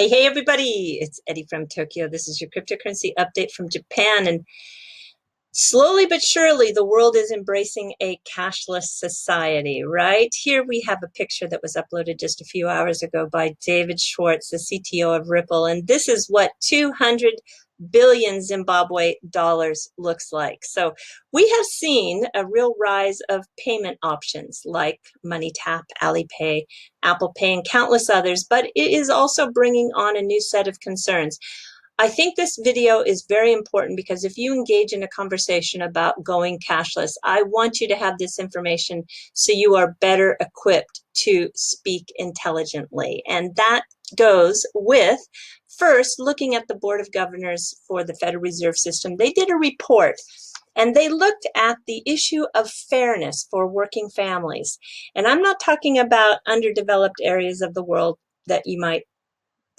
Hey, everybody, it's Eddie from Tokyo. This is your cryptocurrency update from Japan. And slowly but surely, the world is embracing a cashless society, right? Here we have a picture that was uploaded just a few hours ago by David Schwartz, the CTO of Ripple. And this is what 200 billion Zimbabwe dollars looks like. So we have seen a real rise of payment options like MoneyTap, Alipay, Apple Pay, and countless others, but it is also bringing on a new set of concerns. I think this video is very important because if you engage in a conversation about going cashless, I want you to have this information so you are better equipped to speak intelligently. And that goes with first looking at the Board of Governors for the Federal Reserve System. They did a report and they looked at the issue of fairness for working families. And I'm not talking about underdeveloped areas of the world that you might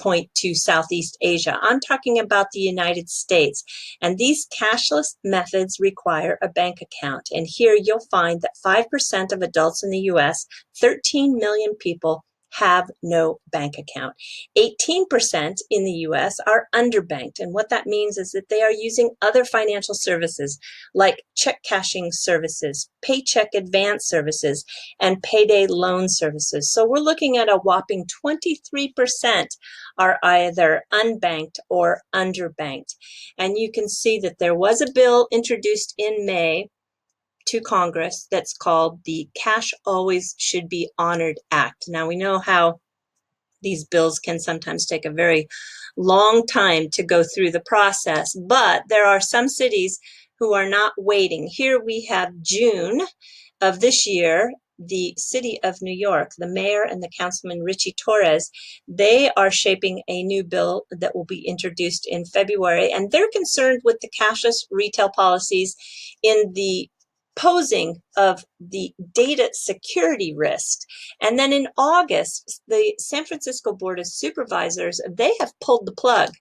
point to Southeast Asia. I'm talking about the United States. And these cashless methods require a bank account. And here you'll find that 5% of adults in the US, 13 million people, have no bank account. 18% in the US are underbanked. And what that means is that they are using other financial services like check cashing services, paycheck advance services, and payday loan services. So we're looking at a whopping 23% are either unbanked or underbanked. And you can see that there was a bill introduced in May to Congress that's called the Cash Always Should Be Honored Act. Now we know how these bills can sometimes take a very long time to go through the process, but there are some cities who are not waiting. Here we have June of this year, the city of New York, the mayor and the councilman Richie Torres, they are shaping a new bill that will be introduced in February, and they're concerned with the cashless retail policies in the posing of the data security risk. And then in August, the San Francisco Board of Supervisors, they have pulled the plug.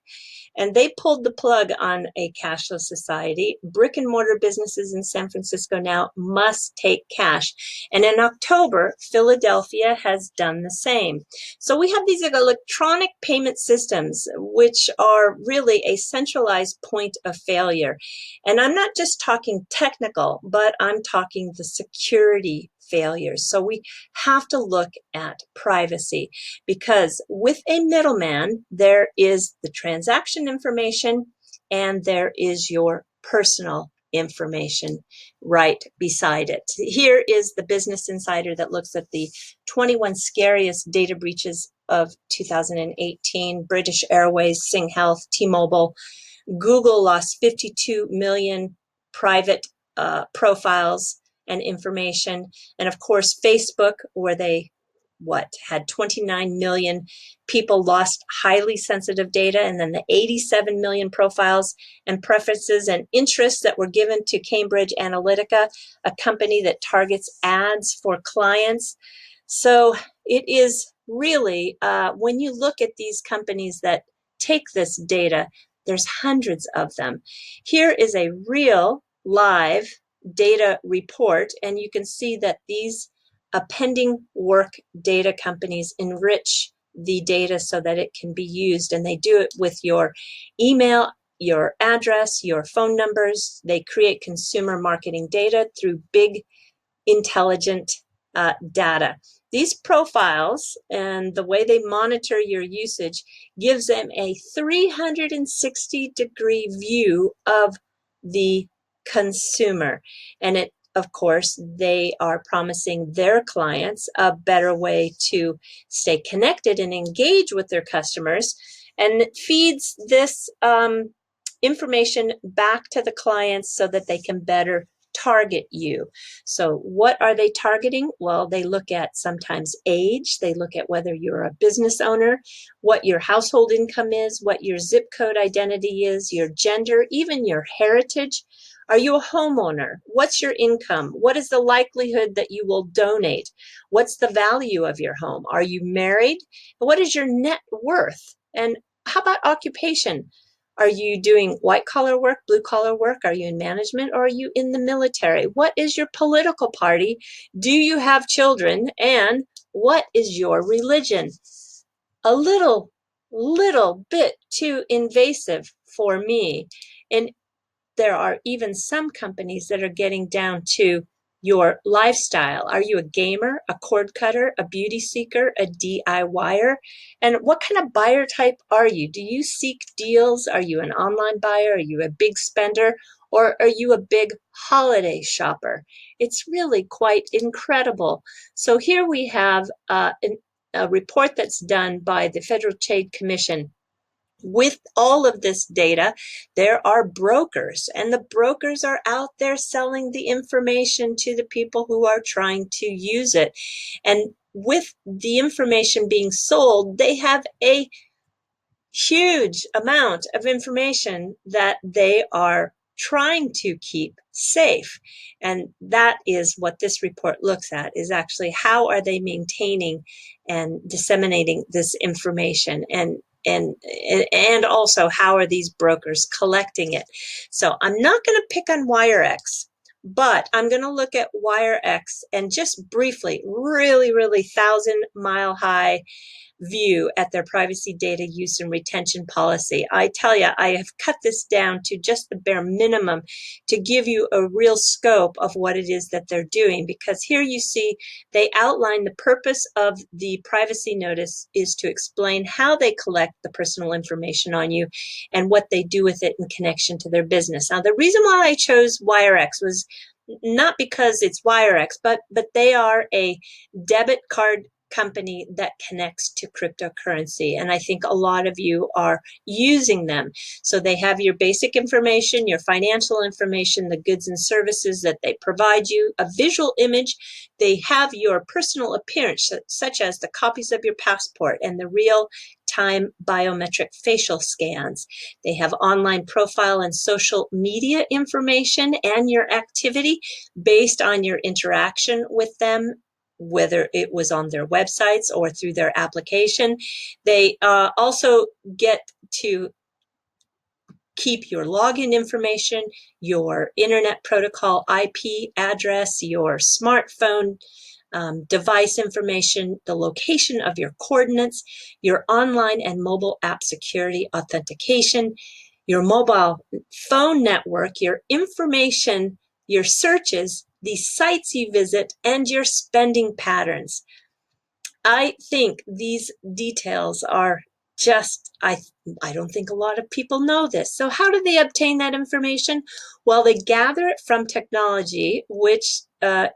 And they pulled the plug on a cashless society. Brick and mortar businesses in San Francisco now must take cash. And in October, Philadelphia has done the same. So we have these electronic payment systems, which are really a centralized point of failure. And I'm not just talking technical, but I'm talking the security failures. So we have to look at privacy because with a middleman, there is the transaction information and there is your personal information right beside it. Here is the Business Insider that looks at the 21 scariest data breaches of 2018. British Airways, Sing Health, T-Mobile. Google lost 52 million private profiles and information. And of course, Facebook, where they had 29 million people lost highly sensitive data, and then the 87 million profiles and preferences and interests that were given to Cambridge Analytica, a company that targets ads for clients. So it is really, when you look at these companies that take this data, there's hundreds of them. Here is a real live data report, and you can see that these pending work data companies enrich the data so that it can be used, and they do it with your email, your address, your phone numbers. They create consumer marketing data through big, intelligent data. These profiles and the way they monitor your usage gives them a 360-degree view of the consumer. And it, of course, they are promising their clients a better way to stay connected and engage with their customers, and it feeds this information back to the clients so that they can better target you. So what are they targeting? Well, they look at sometimes age, they look at whether you're a business owner, what your household income is, what your zip code identity is, your gender, even your heritage. Are you a homeowner? What's your income? What is the likelihood that you will donate? What's the value of your home? Are you married? What is your net worth? And how about occupation? Are you doing white-collar work, blue-collar work? Are you in management, or are you in the military? What is your political party? Do you have children? And what is your religion? A little little bit too invasive for me. And there are even some companies that are getting down to your lifestyle. Are you a gamer, a cord cutter, a beauty seeker, a DIYer? And what kind of buyer type are you? Do you seek deals? Are you an online buyer? Are you a big spender? Or are you a big holiday shopper? It's really quite incredible. So here we have a report that's done by the Federal Trade Commission. With all of this data, there are brokers, and the brokers are out there selling the information to the people who are trying to use it. And with the information being sold, they have a huge amount of information that they are trying to keep safe. And that is what this report looks at, is actually how are they maintaining and disseminating this information, and also how are these brokers collecting it. So I'm not going to pick on WireX, but I'm going to look at WireX and just briefly, really 1,000-mile high view at their privacy data use and retention policy. I tell you, I have cut this down to just the bare minimum to give you a real scope of what it is that they're doing, because here you see they outline the purpose of the privacy notice is to explain how they collect the personal information on you and what they do with it in connection to their business. Now, the reason why I chose WireX was not because it's WireX, but they are a debit card company that connects to cryptocurrency. And I think a lot of you are using them. So they have your basic information, your financial information, the goods and services that they provide you, a visual image. They have your personal appearance, such as the copies of your passport and the real-time biometric facial scans. They have online profile and social media information and your activity based on your interaction with them, whether it was on their websites or through their application. They also get to keep your login information, your internet protocol IP address, your smartphone device information, the location of your coordinates, your online and mobile app security authentication, your mobile phone network, your information, your searches, the sites you visit, and your spending patterns. I think these details are just, I don't think a lot of people know this. So how do they obtain that information? Well, they gather it from technology, which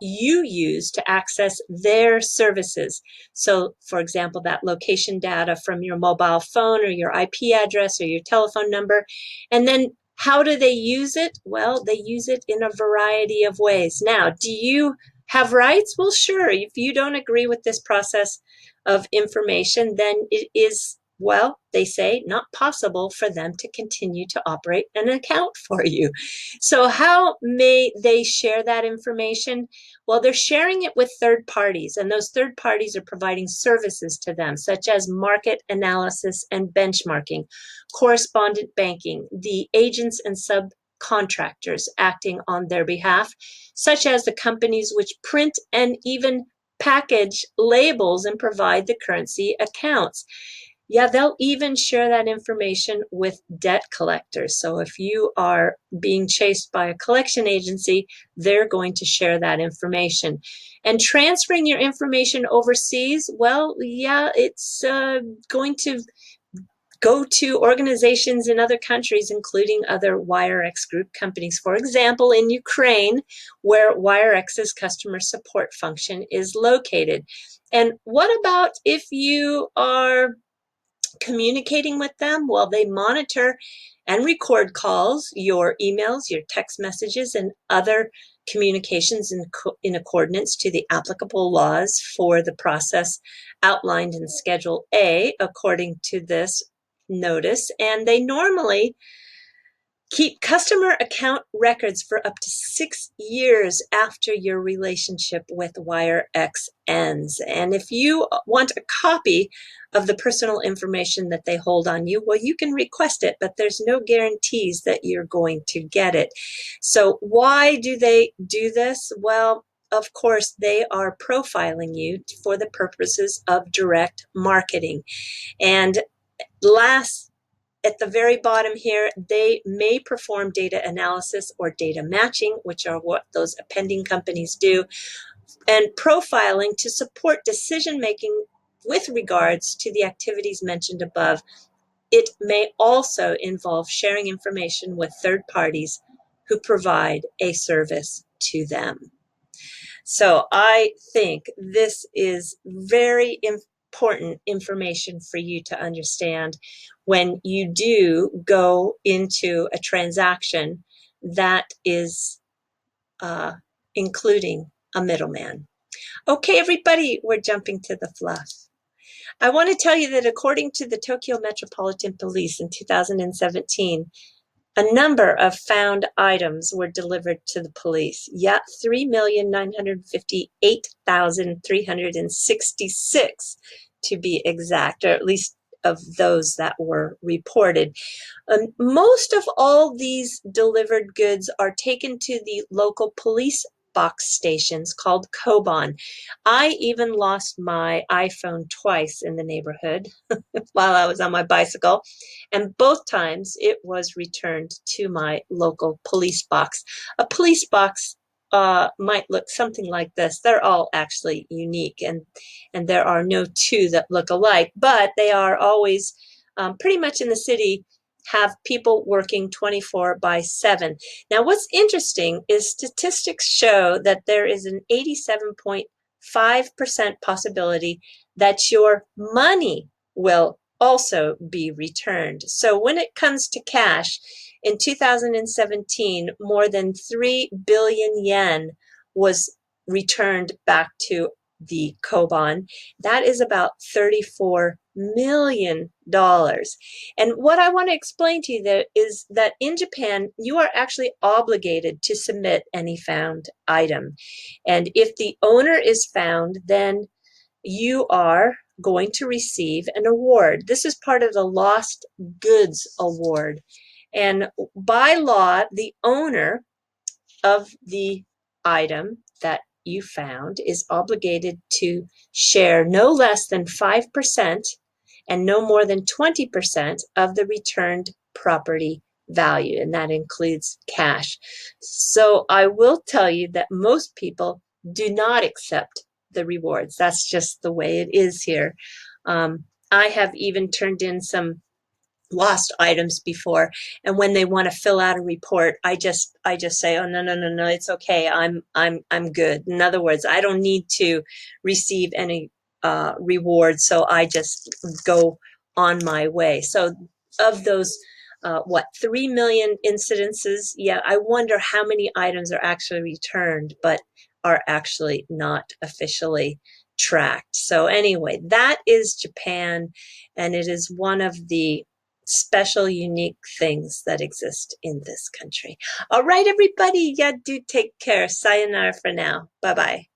you use to access their services. So, for example, that location data from your mobile phone or your IP address or your telephone number. And then how do they use it? Well, they use it in a variety of ways. Now, do you have rights? Well, sure. If you don't agree with this process of information, then it is, well, they say, not possible for them to continue to operate an account for you. So how may they share that information? Well, they're sharing it with third parties, and those third parties are providing services to them, such as market analysis and benchmarking, correspondent banking, the agents and subcontractors acting on their behalf, such as the companies which print and even package labels and provide the currency accounts. Yeah, they'll even share that information with debt collectors. So if you are being chased by a collection agency, they're going to share that information. And transferring your information overseas, well, yeah, it's going to go to organizations in other countries, including other WireX group companies. For example, in Ukraine, where WireX's customer support function is located. And what about if you are communicating with them? Well, they monitor and record calls, your emails, your text messages, and other communications in accordance to the applicable laws for the process outlined in Schedule A according to this notice. And they normally keep customer account records for up to 6 years after your relationship with WireX ends. And if you want a copy of the personal information that they hold on you, well, you can request it, but there's no guarantees that you're going to get it. So why do they do this? Well, of course, they are profiling you for the purposes of direct marketing. And Last, at the very bottom here, they may perform data analysis or data matching, which are what those appending companies do, and profiling to support decision-making with regards to the activities mentioned above. It may also involve sharing information with third parties who provide a service to them. So I think this is very important information for you to understand when you do go into a transaction that is including a middleman. Okay, everybody, we're jumping to the fluff. I want to tell you that according to the Tokyo Metropolitan Police in 2017, a number of found items were delivered to the police. Yeah, 3,958,366 to be exact, or at least of those that were reported. Most of all these delivered goods are taken to the local police box stations called Koban. I even lost my iPhone twice in the neighborhood while I was on my bicycle, and both times it was returned to my local police box. A police box might look something like this. They're all actually unique, and there are no two that look alike, but they are always pretty much in the city, have people working 24/7. Now, what's interesting is statistics show that there is an 87.5% possibility that your money will also be returned. So when it comes to cash, in 2017, more than 3 billion yen was returned back to the Koban. That is about $34 million. And what I want to explain to you there is that in Japan, you are actually obligated to submit any found item. And if the owner is found, then you are going to receive an award. This is part of the Lost Goods Award. And by law, the owner of the item that you found is obligated to share no less than 5% and no more than 20% of the returned property value, and that includes cash. So I will tell you that most people do not accept the rewards. That's just the way it is here. I have even turned in some lost items before, and when they want to fill out a report, I just say, oh, no, it's okay, I'm good. In other words, I don't need to receive any reward, so I just go on my way. So of those 3 million incidences, yeah, I wonder how many items are actually returned but are actually not officially tracked. So anyway, that is Japan, and it is one of the special, unique things that exist in this country. All right, everybody. Yeah, do take care. Sayonara for now. Bye-bye.